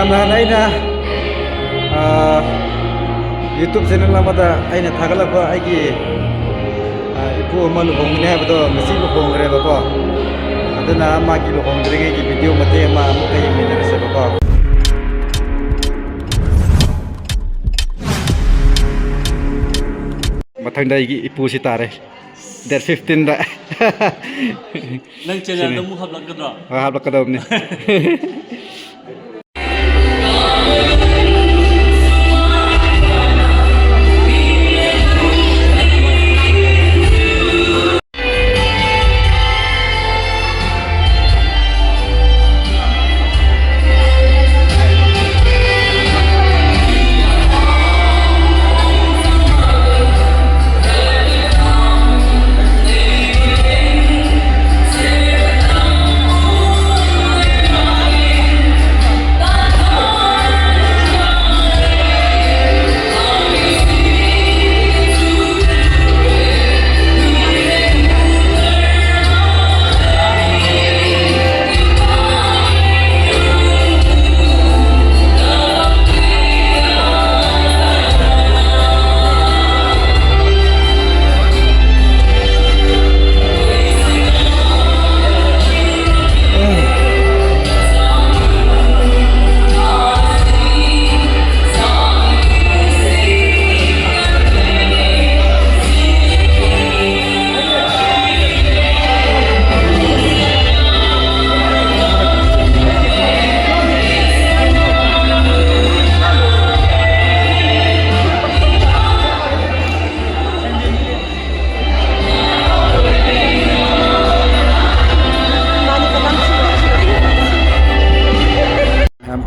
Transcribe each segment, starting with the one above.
ꯃꯌꯥꯝꯅ ꯑꯩꯅ YouTube channel ꯑꯃꯗ ꯑꯩꯅ ꯊꯥꯒꯠꯂꯛꯄ ꯑꯩꯒꯤ ꯏꯄꯨ ꯑꯃ ꯂꯨꯍꯣꯡꯒꯅꯤ ꯍꯥꯏꯕꯗꯣ ꯉꯁꯤ ꯂꯨꯍꯣꯡꯈ꯭ꯔꯦꯕꯀꯣ ꯑꯗꯨꯅ ꯃꯥꯒꯤ ꯂꯨꯍꯣꯡꯗ꯭ꯔꯤꯉꯩꯒꯤ ꯚꯤꯗꯤꯑꯣ ꯃꯇꯦꯛ ꯑꯃ ꯑꯃꯨꯛꯀ ꯌꯦꯡꯃꯤꯟꯅꯔꯁꯦꯕꯀꯣ ꯃꯊꯪꯗ ꯑꯩꯒꯤ ꯏꯄꯨꯁꯤ ꯇꯥꯔꯦ ꯗꯦꯠ 15ꯗ ꯅꯪ ꯆꯦꯅꯦꯜꯗ ꯑꯃꯨꯛ ꯍꯥꯞꯂꯛꯀꯗ꯭ꯔꯣ? ꯍꯥꯞꯂꯛꯀꯗꯕꯅꯤ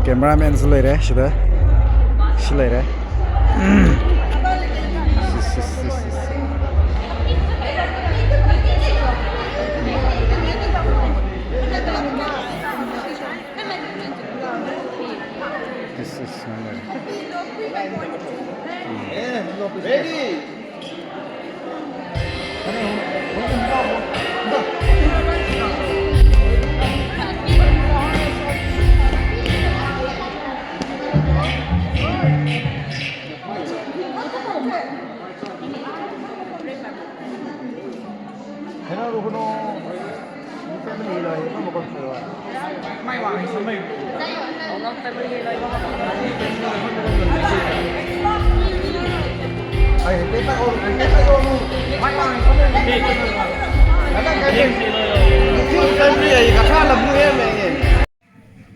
cameraman su leire shida shi leire this is ready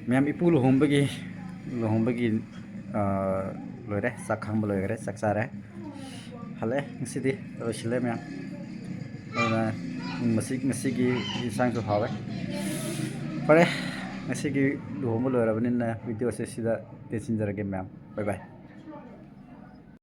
Ma'am ipu luhongbagi loire sak khangba loire sak sare hale ngisidi shile ma'am ngasigi isang su hawe pare ngasigi luhongba loire banin video se sida tesinjarage ma'am bye bye